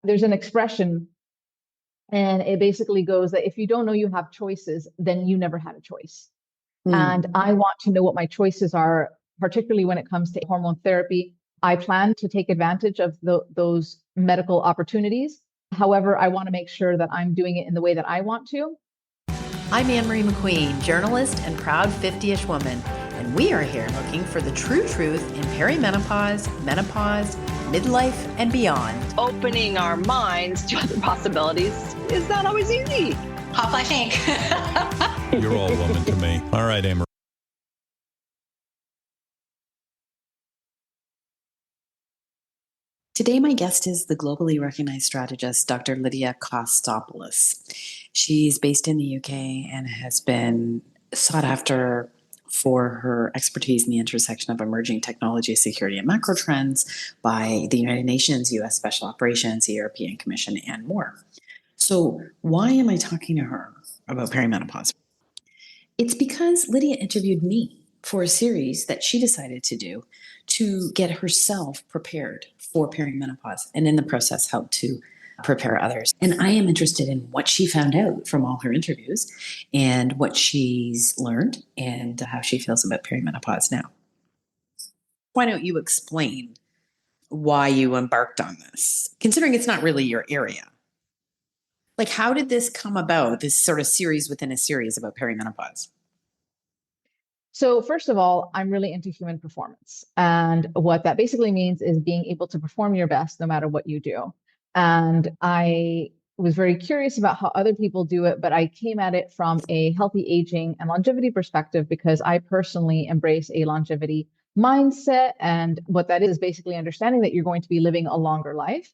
There's an expression, and it basically goes that if you don't know you have choices, then you never had a choice. And I want to know what my choices are, particularly when it comes to hormone therapy. I plan to take advantage of those medical opportunities. However, I want to make sure that I'm doing it in the way that I want to. I'm Marie McQueen, journalist and proud 50-ish woman, and we are here looking for the true truth in perimenopause, menopause, midlife, and beyond. Opening our minds to other possibilities is not always easy. Pop, I think. You're all woman to me. All right, Amory. Today, my guest is the globally recognized strategist, Dr. Lydia Kostopoulos. She's based in the UK and has been sought after for her expertise in the intersection of emerging technology, security, and macrotrends by the United Nations, US Special Operations, the European Commission, and more. So why am I talking to her about perimenopause? It's because Lydia interviewed me for a series that she decided to do to get herself prepared for perimenopause, and in the process help to prepare others. And I am interested in what she found out from all her interviews and what she's learned and how she feels about perimenopause now. Why don't you explain why you embarked on this, considering it's not really your area? Like, how did this come about, this sort of series within a series about perimenopause? So first of all, I'm really into human performance. And what that basically means is being able to perform your best no matter what you do. And I was very curious about how other people do it, but I came at it from a healthy aging and longevity perspective because I personally embrace a longevity mindset. And what that is basically understanding that you're going to be living a longer life.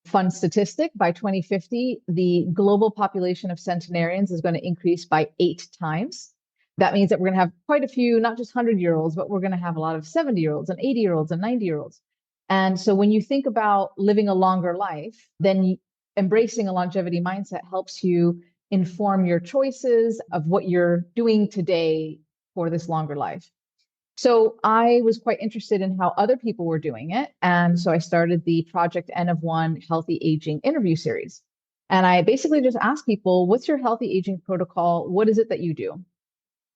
Fun statistic, by 2050, the global population of centenarians is going to increase by 8 times. That means that we're going to have quite a few, not just 100-year-olds, but we're going to have a lot of 70-year-olds and 80-year-olds and 90-year-olds. And so when you think about living a longer life, then embracing a longevity mindset helps you inform your choices of what you're doing today for this longer life. So I was quite interested in how other people were doing it. And so I started the Project N of One Healthy Aging interview series. And I basically just asked people, what's your healthy aging protocol? What is it that you do?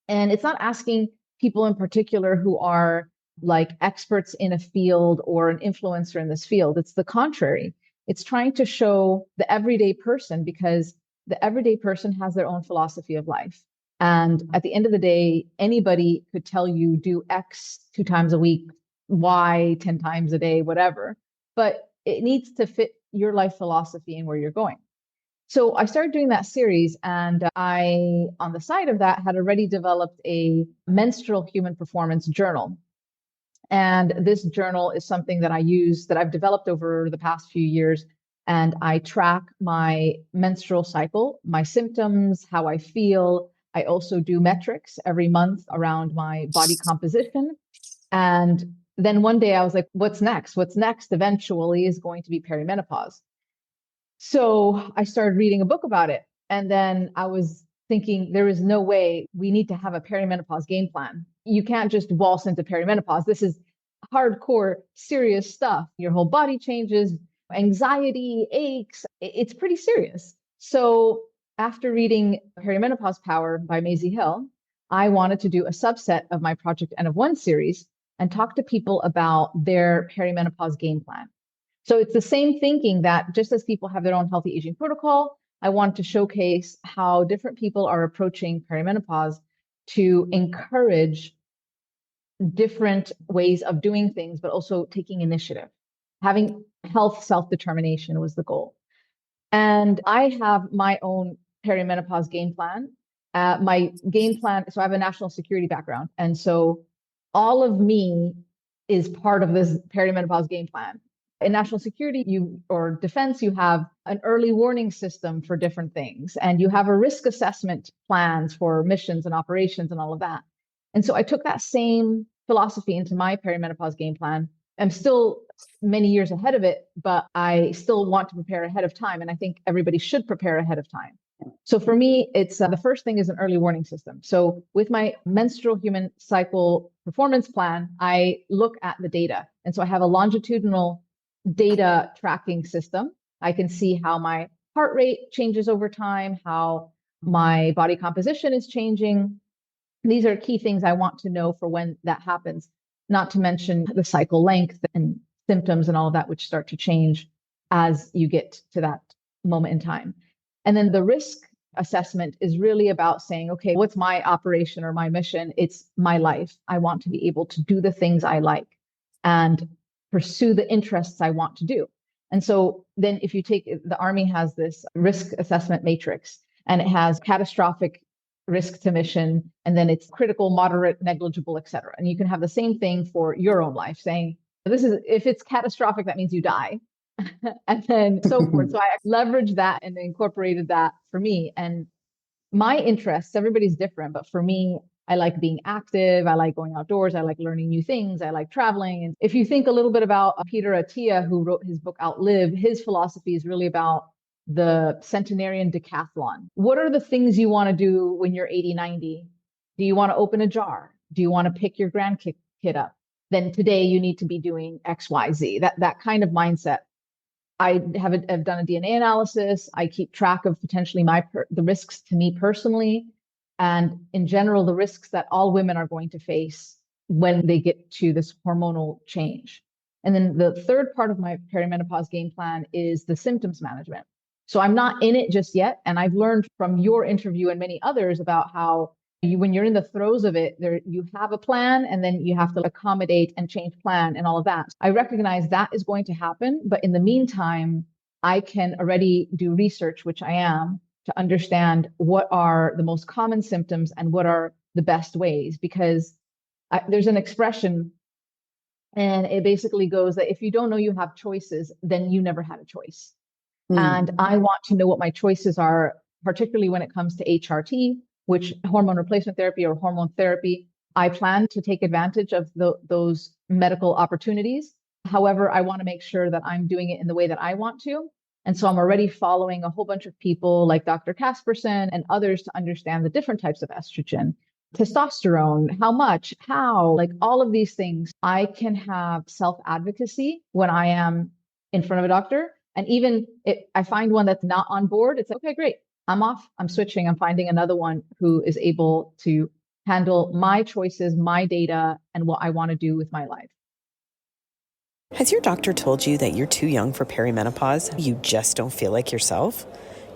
And it's not asking people in particular who are like experts in a field or an influencer in this field. It's the contrary. It's trying to show the everyday person, because the everyday person has their own philosophy of life. And at the end of the day, anybody could tell you do X 2 times a week, Y 10 times a day, whatever, but it needs to fit your life philosophy and where you're going. So I started doing that series, and I, on the side of that, had already developed a menstrual human performance journal. And this journal is something that I use, that I've developed over the past few years. And I track my menstrual cycle, my symptoms, how I feel. I also do metrics every month around my body composition. And then one day I was like, what's next? What's next eventually is going to be perimenopause. So I started reading a book about it. And then I was thinking, there is no way, we need to have a perimenopause game plan. You can't just waltz into perimenopause. This is hardcore, serious stuff. Your whole body changes, anxiety, aches. It's pretty serious. So after reading Perimenopause Power by Maisie Hill, I wanted to do a subset of my Project N of One series and talk to people about their perimenopause game plan. So it's the same thinking that just as people have their own healthy aging protocol, I want to showcase how different people are approaching perimenopause to encourage different ways of doing things, but also taking initiative. Having health self-determination was the goal. And I have my own perimenopause game plan. My game plan, so I have a national security background. And so all of me is part of this perimenopause game plan. In national security or defense, you have an early warning system for different things, and you have a risk assessment plans for missions and operations and all of that. And so I took that same philosophy into my perimenopause game plan. I'm still many years ahead of it, but I still want to prepare ahead of time. And I think everybody should prepare ahead of time. So for me, it's the first thing is an early warning system. So with my menstrual human cycle performance plan, I look at the data. And so I have a longitudinal data tracking system. I can see how my heart rate changes over time, how my body composition is changing. These are key things I want to know for when that happens, not to mention the cycle length and symptoms and all of that, which start to change as you get to that moment in time. And then the risk assessment is really about saying, okay, what's my operation or my mission? It's my life. I want to be able to do the things I like and pursue the interests I want to do. And so then if you take the Army has this risk assessment matrix, and it has catastrophic risk to mission, and then it's critical, moderate, negligible, et cetera. And you can have the same thing for your own life, saying, this is, if it's catastrophic, that means you die. And then so forth. So I leveraged that and incorporated that for me. And my interests, everybody's different, but for me, I like being active. I like going outdoors. I like learning new things. I like traveling. And if you think a little bit about Peter Attia, who wrote his book Outlive, his philosophy is really about the centenarian decathlon. What are the things you want to do when you're 80, 90? Do you want to open a jar? Do you want to pick your grandkid up? Then today you need to be doing X, Y, Z. That kind of mindset. I've done a DNA analysis. I keep track of potentially the risks to me personally, and in general, the risks that all women are going to face when they get to this hormonal change. And then the third part of my perimenopause game plan is the symptoms management. So I'm not in it just yet. And I've learned from your interview and many others about how when you're in the throes of it, you have a plan and then you have to accommodate and change plan and all of that. I recognize that is going to happen. But in the meantime, I can already do research, which I am, to understand what are the most common symptoms and what are the best ways. Because there's an expression, and it basically goes that if you don't know you have choices, then you never had a choice. And I want to know what my choices are, particularly when it comes to HRT, which hormone replacement therapy or hormone therapy. I plan to take advantage of those medical opportunities. However, I want to make sure that I'm doing it in the way that I want to. And so I'm already following a whole bunch of people like Dr. Kasperson and others to understand the different types of estrogen, testosterone, how much, how, like all of these things. I can have self-advocacy when I am in front of a doctor. And even if I find one that's not on board, it's like, okay, great. I'm off. I'm switching. I'm finding another one who is able to handle my choices, my data, and what I want to do with my life. Has your doctor told you that you're too young for perimenopause? You just don't feel like yourself?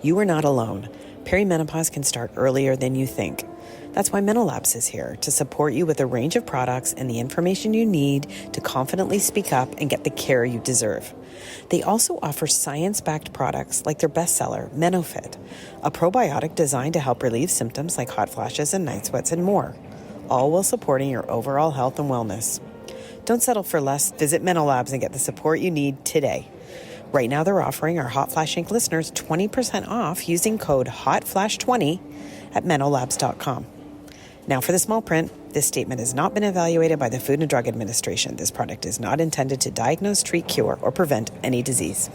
You are not alone. Perimenopause can start earlier than you think. That's why Menolabs is here, to support you with a range of products and the information you need to confidently speak up and get the care you deserve. They also offer science-backed products like their bestseller, MenoFit, a probiotic designed to help relieve symptoms like hot flashes and night sweats and more, all while supporting your overall health and wellness. Don't settle for less. Visit Menolabs and get the support you need today. Right now, they're offering our Hot Flash Inc. listeners 20% off using code HOTFLASH20 at menolabs.com. Now for the small print, this statement has not been evaluated by the Food and Drug Administration. This product is not intended to diagnose, treat, cure, or prevent any disease.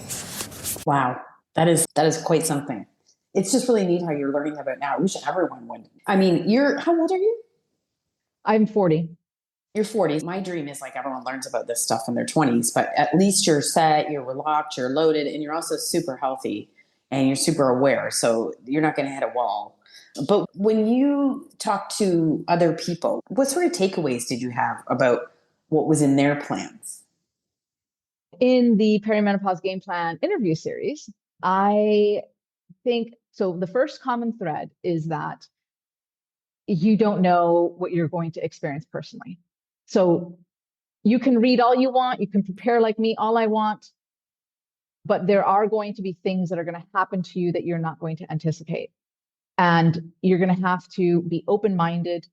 Wow, that is quite something. It's just really neat how you're learning about it now. I wish everyone would. I mean, how old are you? I'm 40. You're 40. My dream is like everyone learns about this stuff in their 20s, but at least you're set, you're locked, you're loaded, and you're also super healthy and you're super aware. So you're not going to hit a wall. But when you talk to other people, what sort of takeaways did you have about what was in their plans? In the Perimenopause Game Plan interview series, I think, so the first common thread is that you don't know what you're going to experience personally. So you can read all you want, you can prepare like me all I want, but there are going to be things that are going to happen to you that you're not going to anticipate. And you're going to have to be open-minded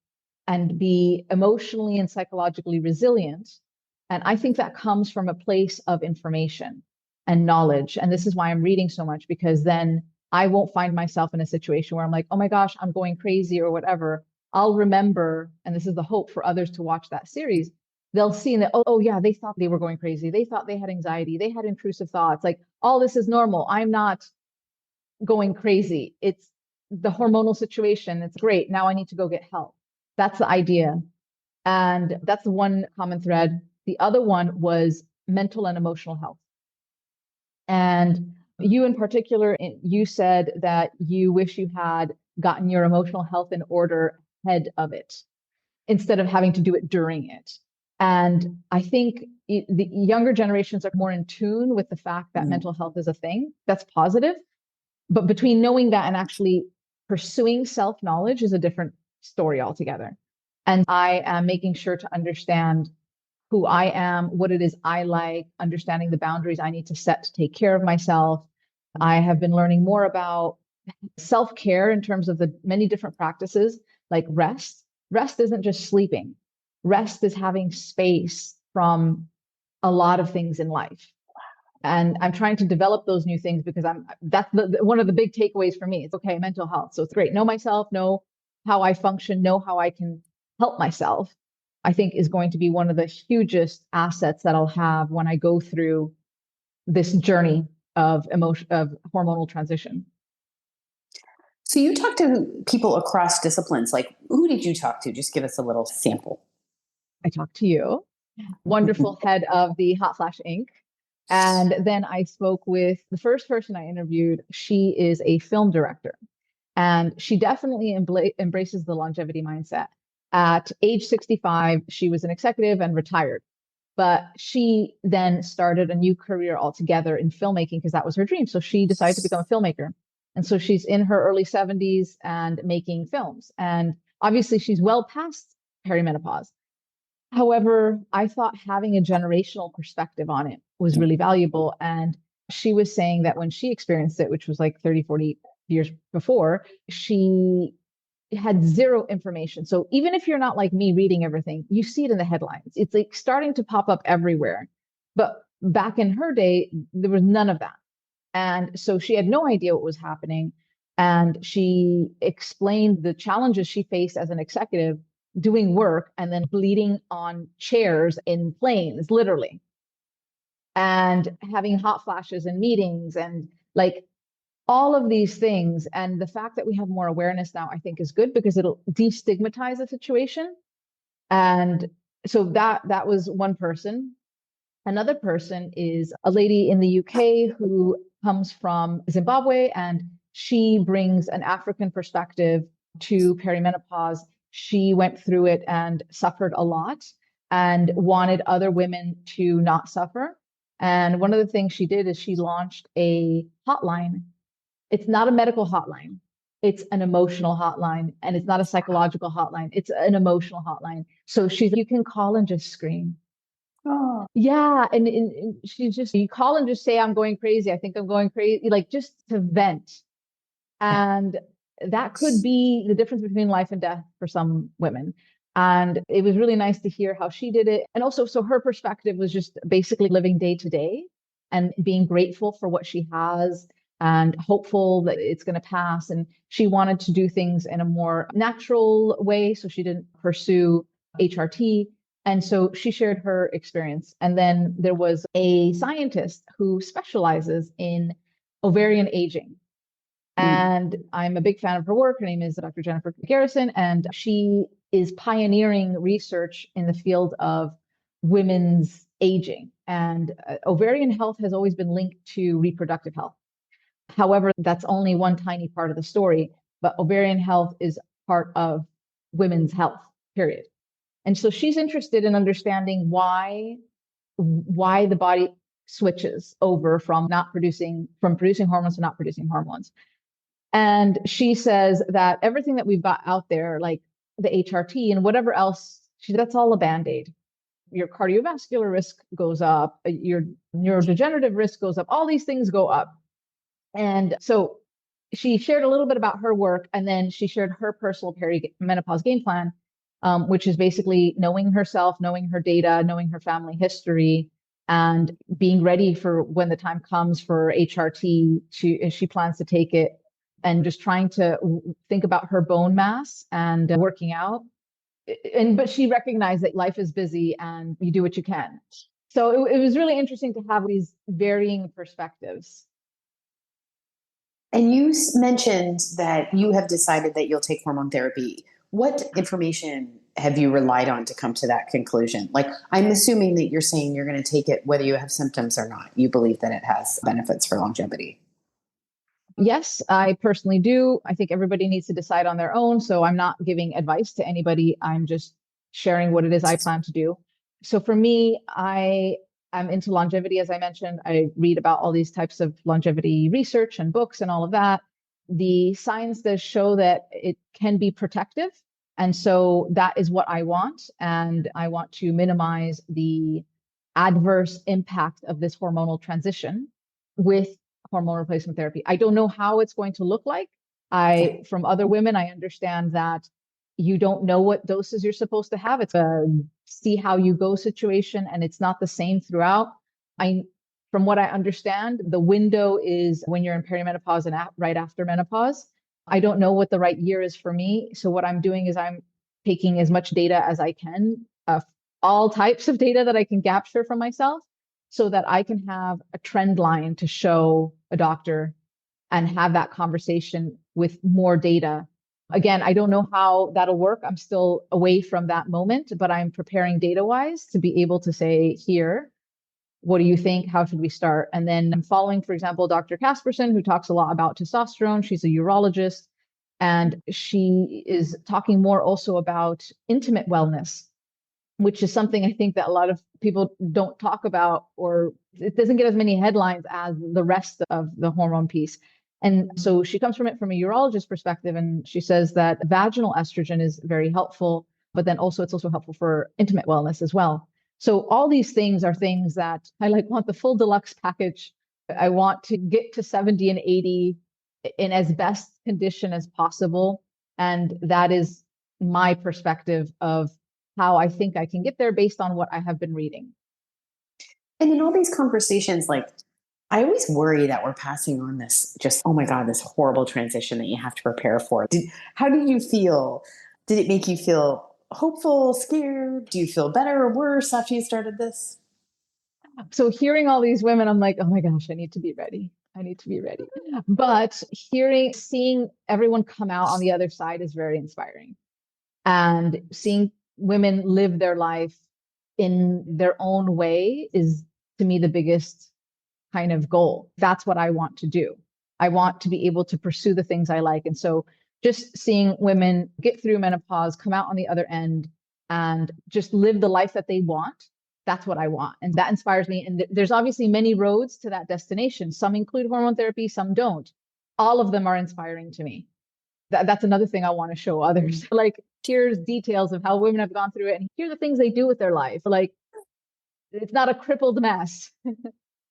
and be emotionally and psychologically resilient. And I think that comes from a place of information and knowledge. And this is why I'm reading so much, because then I won't find myself in a situation where I'm like, oh my gosh, I'm going crazy or whatever. I'll remember, and this is the hope for others to watch that series. They'll see that, oh yeah, they thought they were going crazy. They thought they had anxiety. They had intrusive thoughts. Like, all this is normal. I'm not going crazy. It's the hormonal situation. It's great. Now I need to go get help. That's the idea. And that's one common thread. The other one was mental and emotional health. And You in particular, you said that you wish you had gotten your emotional health in order ahead of it instead of having to do it during it. And I think the younger generations are more in tune with the fact that mental health is a thing. That's positive. But between knowing that and actually pursuing self-knowledge is a different story altogether. And I am making sure to understand who I am, what it is I like, understanding the boundaries I need to set to take care of myself. I have been learning more about self-care in terms of the many different practices like rest. Rest isn't just sleeping. Rest is having space from a lot of things in life. And I'm trying to develop those new things because that's one of the big takeaways for me. It's okay, mental health. So it's great. Know myself, know how I function, know how I can help myself. I think is going to be one of the hugest assets that I'll have when I go through this journey of hormonal transition. So you talk to people across disciplines. Like, who did you talk to? Just give us a little sample. I talked to you, wonderful head of the Hot Flash Inc. And then I spoke with the first person I interviewed. She is a film director, and she definitely embraces the longevity mindset. At age 65, she was an executive and retired. But she then started a new career altogether in filmmaking because that was her dream. So she decided to become a filmmaker. And so she's in her early 70s and making films. And obviously, she's well past perimenopause. However, I thought having a generational perspective on it was really valuable. And she was saying that when she experienced it, which was like 30, 40 years before, she had zero information. So even if you're not like me reading everything, you see it in the headlines. It's like starting to pop up everywhere. But back in her day, there was none of that. And so she had no idea what was happening. And she explained the challenges she faced as an executive doing work and then bleeding on chairs in planes, literally, and having hot flashes in meetings and like all of these things. And the fact that we have more awareness now, I think is good because it'll destigmatize the situation. And so that was one person. Another person is a lady in the UK who comes from Zimbabwe, and she brings an African perspective to perimenopause. She went through it and suffered a lot and wanted other women to not suffer. And one of the things she did is she launched a hotline. It's not a medical hotline. It's an emotional hotline, and it's not a psychological hotline. It's an emotional hotline. So you can call and just scream. Oh. Yeah. And she's just, you call and just say, I'm going crazy. I think I'm going crazy, like just to vent. And that could be the difference between life and death for some women. And it was really nice to hear how she did it. And also, so her perspective was just basically living day to day and being grateful for what she has and hopeful that it's going to pass. And she wanted to do things in a more natural way. So she didn't pursue HRT. And so she shared her experience. And then there was a scientist who specializes in ovarian aging. And I'm a big fan of her work. Her name is Dr. Jennifer Garrison, and she is pioneering research in the field of women's aging. And ovarian health has always been linked to reproductive health. However, that's only one tiny part of the story, but ovarian health is part of women's health, period. And so she's interested in understanding why the body switches over from producing hormones to not producing hormones. And she says that everything that we've got out there, like the HRT and whatever else, that's all a Band-Aid. Your cardiovascular risk goes up, your neurodegenerative risk goes up, all these things go up. And so she shared a little bit about her work, and then she shared her personal perimenopause game plan, which is basically knowing herself, knowing her data, knowing her family history, and being ready for when the time comes for HRT. She plans to take it, and just trying to think about her bone mass and working out. But she recognized that life is busy and you do what you can. So it was really interesting to have these varying perspectives. And you mentioned that you have decided that you'll take hormone therapy. What information have you relied on to come to that conclusion? Like, I'm assuming that you're saying you're going to take it whether you have symptoms or not. You believe that it has benefits for longevity. Yes, I personally do. I think everybody needs to decide on their own. So I'm not giving advice to anybody. I'm just sharing what it is I plan to do. So for me, I am into longevity, as I mentioned. I read about all these types of longevity research and books and all of that. The science does show that it can be protective. And so that is what I want. And I want to minimize the adverse impact of this hormonal transition with hormone replacement therapy. I don't know how it's going to look like. From other women, I understand that you don't know what doses you're supposed to have. It's a see how you go situation, and it's not the same throughout. From what I understand, the window is when you're in perimenopause and right after menopause. I don't know what the right year is for me. So what I'm doing is I'm taking as much data as I can, all types of data that I can capture from myself, so that I can have a trend line to show a doctor and have that conversation with more data. Again, I don't know how that'll work. I'm still away from that moment, but I'm preparing data wise to be able to say, here, what do you think? How should we start? And then I'm following, for example, Dr. Kasperson, who talks a lot about testosterone. She's a urologist, and she is talking more also about intimate wellness, which is something I think that a lot of people don't talk about, or it doesn't get as many headlines as the rest of the hormone piece. And so she comes from it from a urologist perspective, and she says that vaginal estrogen is very helpful, but then also it's also helpful for intimate wellness as well. So all these things are things that I want the full deluxe package. I want to get to 70 and 80 in as best condition as possible. And that is my perspective of how I think I can get there based on what I have been reading. And in all these conversations, I always worry that we're passing on this oh my God, this horrible transition that you have to prepare for. How did you feel? Did it make you feel hopeful, scared? Do you feel better or worse after you started this? So hearing all these women, I'm like, oh my gosh, I need to be ready. I need to be ready. But seeing everyone come out on the other side is very inspiring. And seeing women live their life in their own way is, to me, the biggest kind of goal. That's what I want to do. I want to be able to pursue the things I like. And so just seeing women get through menopause, come out on the other end, and just live the life that they want, that's what I want. And that inspires me. And there's obviously many roads to that destination. Some include hormone therapy, some don't. All of them are inspiring to me. That's another thing I want to show others. Here's details of how women have gone through it, and here are the things they do with their life. It's not a crippled mess.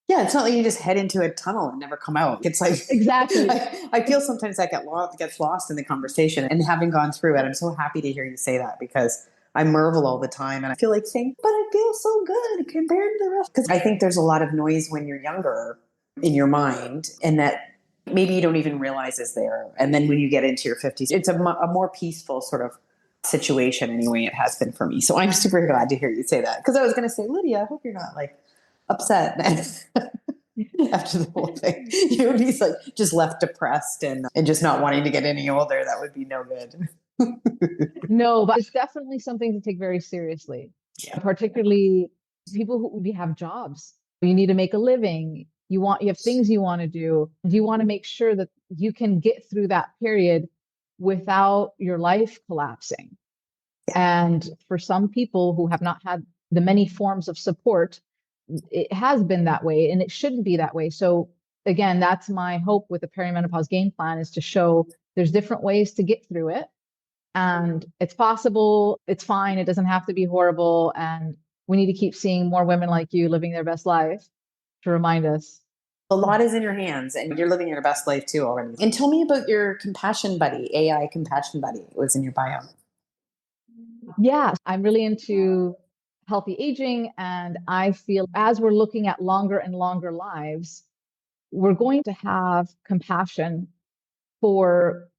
Yeah, it's not like you just head into a tunnel and never come out. It's like exactly. I feel sometimes that gets lost in the conversation. And having gone through it, I'm so happy to hear you say that, because I marvel all the time and I feel like saying, but I feel so good compared to the rest. Because I think there's a lot of noise when you're younger in your mind, and that maybe you don't even realize is there. And then when you get into your 50s, it's a more peaceful sort of situation. Anyway, it has been for me. So I'm super glad to hear you say that, because I was going to say, Lydia, I hope you're not upset after the whole thing. You would be just left depressed and just not wanting to get any older. That would be no good. No, but it's definitely something to take very seriously. Yeah. Particularly people who have jobs. You need to make a living. You have things you want to do. You want to make sure that you can get through that period without your life collapsing. And for some people who have not had the many forms of support, it has been that way, and it shouldn't be that way. So again, that's my hope with the Perimenopause Game Plan, is to show there's different ways to get through it. And it's possible, it's fine, it doesn't have to be horrible. And we need to keep seeing more women like you living their best life to remind us. A lot is in your hands, and you're living your best life too already. And tell me about your compassion buddy, AI compassion buddy. It was in your bio. Yeah, I'm really into healthy aging. And I feel as we're looking at longer and longer lives, we're going to have compassion for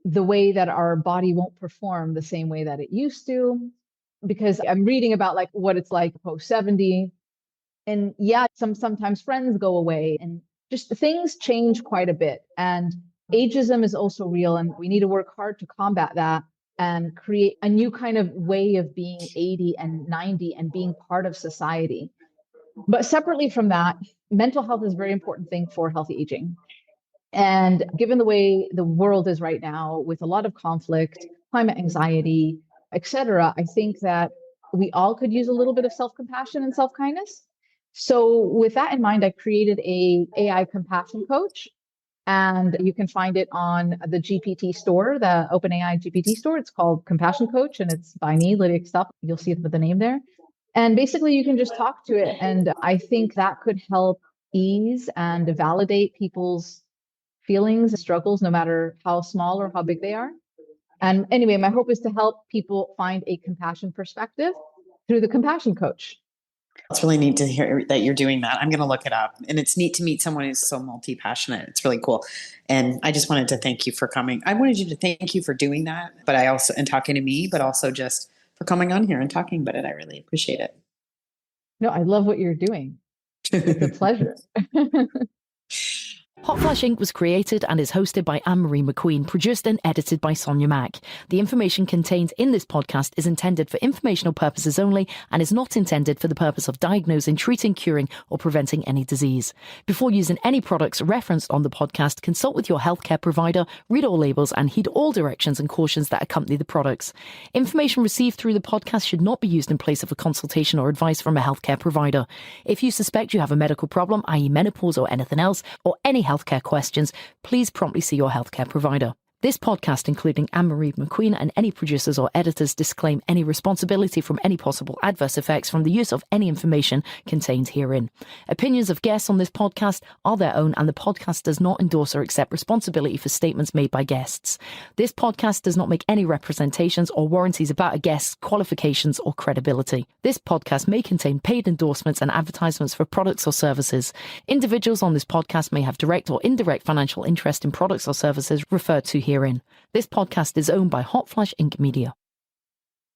the way that our body won't perform the same way that it used to. Because I'm reading about what it's like post 70. And yeah, sometimes friends go away and just things change quite a bit. And ageism is also real, and we need to work hard to combat that and create a new kind of way of being 80 and 90 and being part of society. But separately from that, mental health is a very important thing for healthy aging. And given the way the world is right now, with a lot of conflict, climate anxiety, etc., I think that we all could use a little bit of self-compassion and self-kindness. So with that in mind, I created a AI compassion coach, and you can find it on the GPT store, the OpenAI GPT store. It's called Compassion Coach, and it's by me, Lydia Kostopoulos. You'll see it with the name there. And basically, you can just talk to it. And I think that could help ease and validate people's feelings and struggles, no matter how small or how big they are. And anyway, my hope is to help people find a compassion perspective through the Compassion Coach. It's really neat to hear that you're doing that. I'm going to look it up. And it's neat to meet someone who's so multi-passionate. It's really cool. And I just wanted to thank you for coming. I wanted you to thank you for doing that, but I also, and talking to me, but also just for coming on here and talking about it. I really appreciate it. No, I love what you're doing. It's a pleasure. Hot Flash Inc. was created and is hosted by Marie McQueen, produced and edited by Sonia Mack. The information contained in this podcast is intended for informational purposes only and is not intended for the purpose of diagnosing, treating, curing, or preventing any disease. Before using any products referenced on the podcast, consult with your healthcare provider, read all labels, and heed all directions and cautions that accompany the products. Information received through the podcast should not be used in place of a consultation or advice from a healthcare provider. If you suspect you have a medical problem, i.e. menopause or anything else, or any healthcare questions, please promptly see your healthcare provider. This podcast, including Marie McQueen and any producers or editors, disclaim any responsibility from any possible adverse effects from the use of any information contained herein. Opinions of guests on this podcast are their own, and the podcast does not endorse or accept responsibility for statements made by guests. This podcast does not make any representations or warranties about a guest's qualifications or credibility. This podcast may contain paid endorsements and advertisements for products or services. Individuals on this podcast may have direct or indirect financial interest in products or services referred to herein. This podcast is owned by Hot Flash Inc. Media.